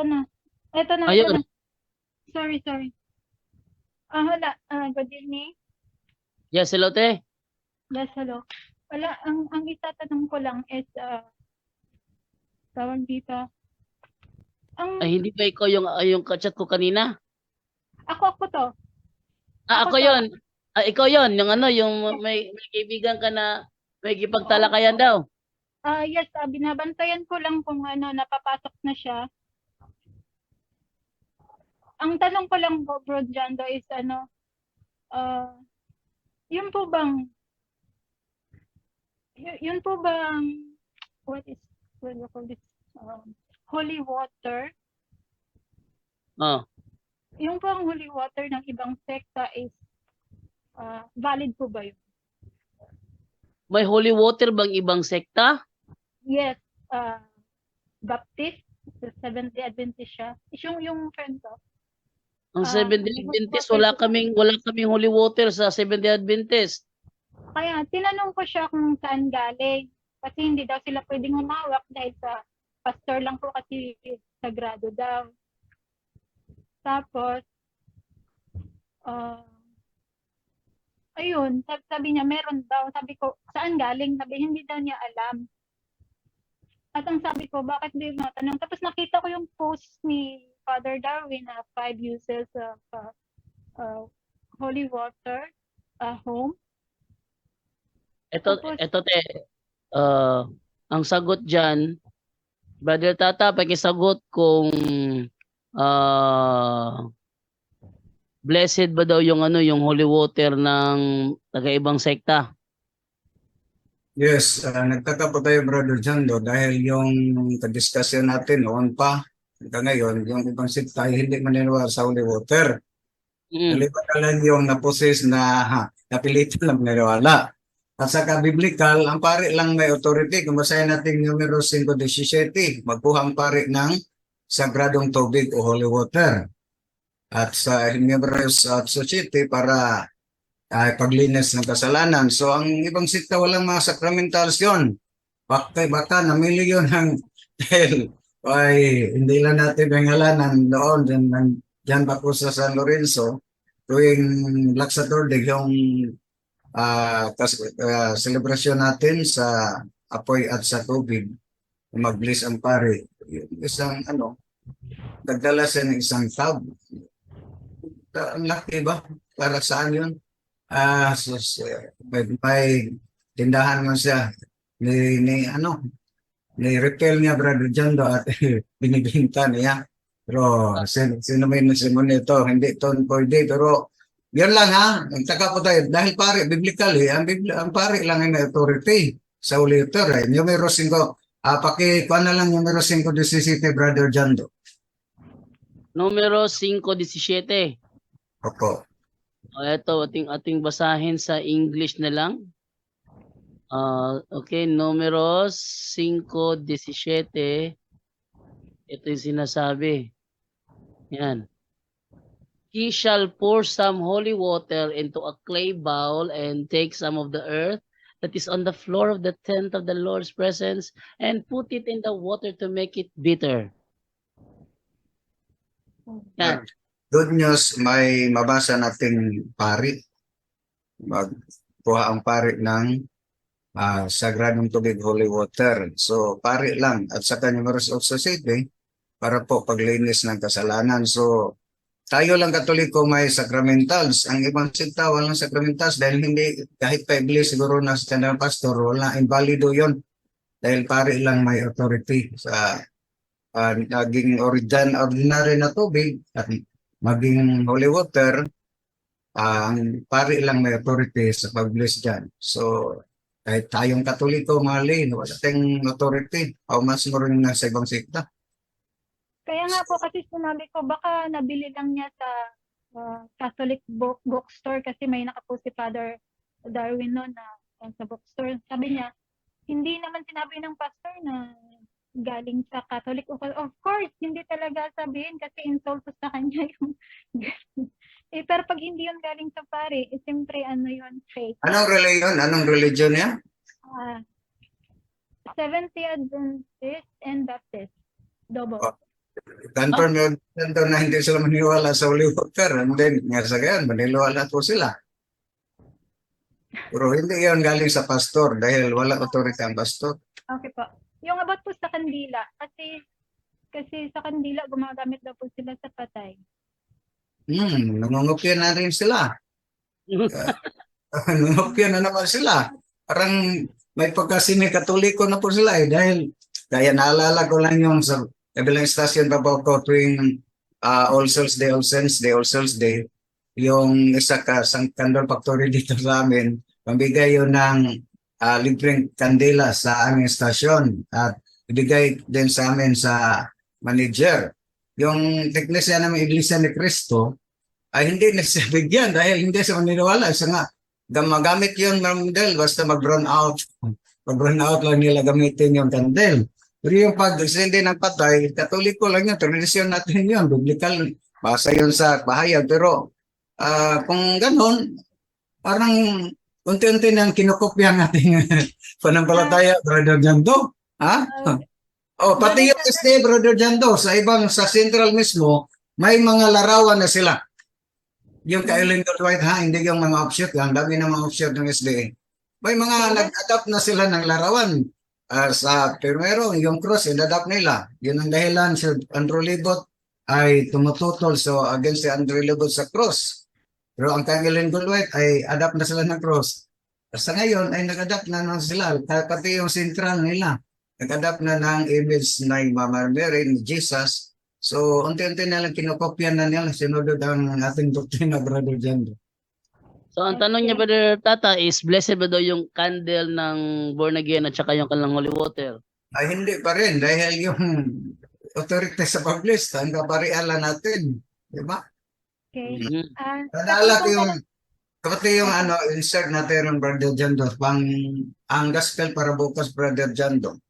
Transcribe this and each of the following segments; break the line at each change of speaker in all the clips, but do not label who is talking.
na. Ito na, ito
Ayun.
na. Sorry, sorry. Wala. Good evening.
Yes, hello, te.
Yes, hello. Wala, ang itatanong ko lang is, tawag dito.
Ay,
Ang,
hindi ba ikaw yung kachat ko kanina?
ako to.
Ah,
Ako
ako
to.
yon. Ah, ikaw yon. Yung ano, yung
Yes.
may kaibigan ka na may
Oo.
kipagtalakayan daw.
Yes, binabantayan ko lang kung ano, napapasok na siya. Ang tanong ko lang po, Bro Jando, is ano, ah, yun po bang, yun po bang, what is, what do you call this, holy water?
Oh.
Yung po ang holy water ng ibang sekta is, valid po ba yun?
May holy water bang ibang sekta?
Yes, Baptist, sa Seventh-day Adventist siya. Is yung friend ko.
Ang Seventh-day
May holy
Adventist,
water po ba?
wala kaming holy water sa Seventh-day Adventist.
Kaya tinanong ko siya kung saan galing. Kasi hindi daw sila pwedeng humawak dahil sa pastor lang po kasi sagrado daw. Tapos, ah, ayun, sabi niya meron daw. Sabi ko, saan galing? Sabi, hindi daw niya alam. At ang sabi ko, bakit di mo tanong? Tapos nakita ko yung post ni Father Darwin na 5 uses of uh, holy water, home.
Ito,
Tapos,
ito te, uh, ang sagot diyan, Brother Tata, pakisagot kung ah blessed ba daw yung ano, yung holy water ng taga-ibang sekta?
Yes, nagtaka po tayo, Brother Jando, dahil yung kadiskusyon natin noon pa, hanggang ngayon, yung ibang sekta ay hindi maniniwala sa holy water.
Mm.
Maliban na lang yung naposes na napilitan lang maniniwala. At saka biblical, ang pari lang may authority. Kung basahin natin numero 5:17, magkuha ang pari ng sagradong tubig o holy water. At sa Hebrews 7 para ay paglinis ng kasalanan. So ang ibang sikta walang mga sacramentals yun. Baka namili yun ng dahil ay hindi lang natin bengalanan doon dyan pa po sa San Lorenzo tuwing Black Saturday yung celebration natin sa apoy at sa tubig mag-bless ang pare. Yung isang nagdala siya ng isang tab. Ang laki ba? Para saan yun? May tindahan man siya ni-refill niya Brother Jondo at binibinta niya. Pero sino may nasimon nito? Hindi to pwede. Pero yun lang ha. Nagtaka po tayo. Dahil pare, biblically, ang pare lang ang authority sa ulitor. Numero 5. Pakikuha na lang numero 5:17 Brother Jondo.
Numero 5:17.
Opo.
Ito ating basahin sa English na lang. Okay, numero 5:17. Ito yung sinasabi. Yan. He shall pour some holy water into a clay bowl and take some of the earth that is on the floor of the tent of the Lord's presence and put it in the water to make it bitter. Yan.
Good news, may mabasa nating pari. Magkuha ang pari ng sagradong tubig, holy water. So, pari lang. At sa numerous also city, para po paglinis ng kasalanan. So, tayo lang Katoliko may sacramentals. Ang ibang sikta walang sacramentals dahil hindi, kahit pa iblis siguro na sa general pastor, wala, invalido yon dahil pari lang may authority sa naging ordinary na tubig at maging holy water. Ang pari lang may authority sa pag-bless dyan. So, kahit tayong Katoliko, mali, wala tayong authority. How much more rin na sa ibang sikta.
kaya nga po kasi sinabi ko, baka nabili lang niya sa Catholic bookstore kasi may nakapost si Father Darwin noon na sa bookstore. Sabi niya, hindi naman sinabi ng pastor na galing sa Catholic. Of course, hindi talaga sabihin kasi insult sa kanya yung pero pag hindi yun galing sa pare, siyempre ano yun, fake.
Anong religion? Anong religion niya?
Seventh-day Adventist and Baptist. Double.
confirm yun nandun na hindi sila maniwala sa holy water. And then, nga sa gayon, maniwala po sila. Pero hindi yun galing sa pastor dahil wala authority ang pastor.
Okay po. Yung about po sa kandila, kasi sa kandila gumagamit daw po sila sa patay.
Nangungupyan na rin sila. Nangungupyan na naman sila. Parang may pagkasini katoliko na po sila dahil kaya naalala ko lang yung sa kabilang stasyon babaw ko tuwing All Souls Day, All Saints Day, All Souls Day, yung isa ka sang candle factory dito sa amin, pambigay yun ng libreng kandila sa aming stasyon at ibigay din sa amin sa manager. Yung teknisya ng Iglesia ni Cristo ay hindi na siya bigyan dahil hindi siya maniniwala. Isa nga, magamit yun dahil basta mag-run out. Mag-run out lang nila gamitin yung candle. Pero yung pag-sindi ng patay, katoliko lang yun, tradisyon natin yun, biblical, basa yun sa bahayag. Pero kung ganun, parang unti-unti nang kinukopya natin panampalataya, Brother Jando. Ha? Oh, pati yung SDA, Brother Jando, sa ibang, sa Central mismo, may mga larawan na sila. Yung kay Lyndon White, ha? Hindi yung mga offshoot, ang dami ng mga offshoot ng SDA. May mga nag-adapt na sila ng larawan. Sa primero, yung cross, in-adapt nila. Yun ang dahilan si Andrew Libot ay tumututol against si Andrew Libot sa cross. Pero ang kay Lyndon White ay adapt na sila ng cross. Sa ngayon ay nag-adapt na sila. Pati yung central nila. Nag-adapt na ng image na Mama Mary ni Jesus. So, unti-unti na lang kinokopya na nila. Sinunod ang ating doktrina, Brother Jando.
So, ang tanong niya, Brother Tata, is blessed ba daw yung candle ng born again at saka yung kanilang holy water?
Ay, hindi pa rin. Dahil yung authority sa publish, ang kaparialan natin. Diba?
Okay.
Nadala ko yung, kapati yung insert natin ng Brother Jando, ang gospel para bukas, Brother Jando.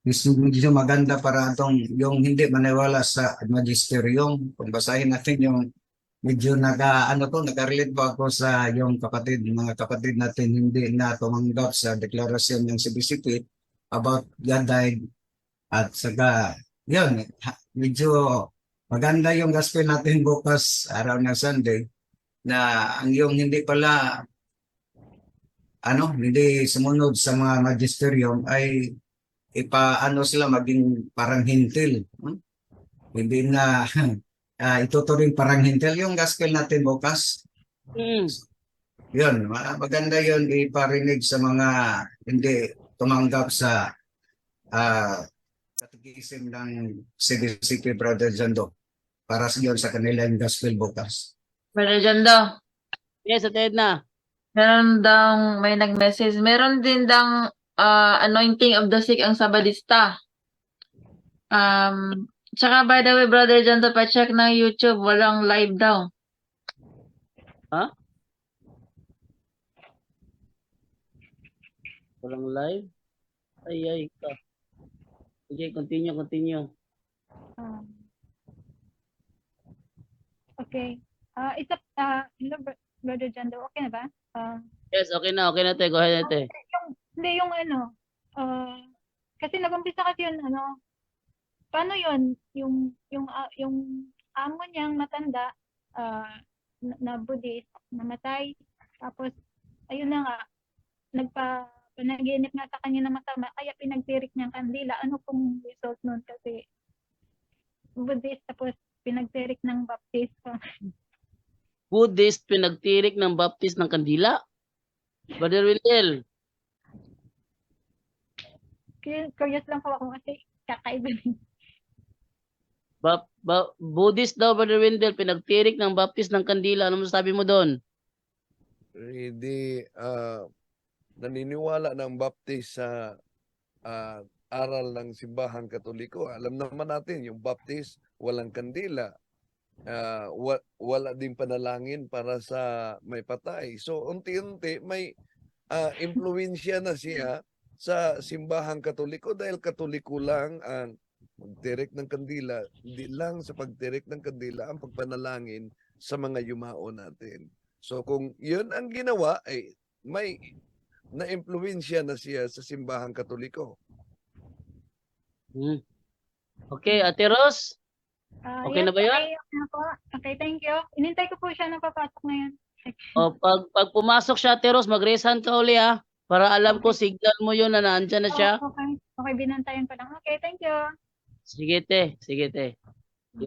Medyo maganda para itong yung hindi maniwala sa magisterium. Kung basahin natin yung medyo nakarelate pa ako sa yung mga kapatid natin hindi na tumanggap sa deklarasyon ng CBCP about God died at saka yun, medyo maganda yung gospel natin bukas araw ng Sunday na ang yung hindi pala hindi sumunod sa mga magisterium ay sila maging parang hintil. Hindi na ituturing parang hintil yung gospel natin bukas. Yun, maganda yun iparinig sa mga hindi tumanggap sa katekism ng CBCP, Brother Jando. Para yun sa kanila yung gospel bukas.
Brother Jando,
Yes, Ate Edna.
meron daw may nag-message. Meron din daw anointing of the sick ang Sabadista. Tsaka by the way, Brother Jando, pa-check ng YouTube, walang live daw.
Walang live? Ay, ka. Okay, continue.
Okay. Hello, Brother Jando, okay na ba?
Yes, okay na, Ate. Go ahead, Ate.
Hindi yung kasi nag-umpisa kasi yun, paano yun? Yung amo niyang matanda, na Buddhist, namatay, tapos, ayun na nga, panaginip nga sa kanya na masama, kaya pinagtirik niyang kandila. Ano pong result nun? Kasi, Buddhist, tapos pinagtirik ng Baptist.
Buddhist pinagtirik ng Baptist ng kandila? Brother Wendell.
Curious lang po ako kasi kakaiba din.
Buddhist daw, Brother Wendell, pinagtirik ng Baptist ng kandila. Ano masasabi mo doon?
Hindi naniniwala ng Baptist sa aral ng simbahang Katoliko. Alam naman natin, yung Baptist walang kandila. Wala din panalangin para sa may patay. So unti-unti may impluwensya na siya sa simbahang Katoliko dahil Katoliko lang ang magtirik ng kandila. Hindi lang sa pagtirik ng kandila ang pagpanalangin sa mga yumao natin. So kung yun ang ginawa, ay may na-impluwensya na siya sa simbahang Katoliko.
Okay, Ate Ros? Okay
Yes,
na ba yun?
Okay na po. Okay, thank you. Inintay ko po siya na papasok ngayon.
O, pag pumasok siya, Ate Ros, mag-raise hand ka uli ha. Para alam ko, signal mo yun na nandyan na siya.
Okay. Okay, binantayan ko lang. Okay, thank you.
Sige, te. Sige, te.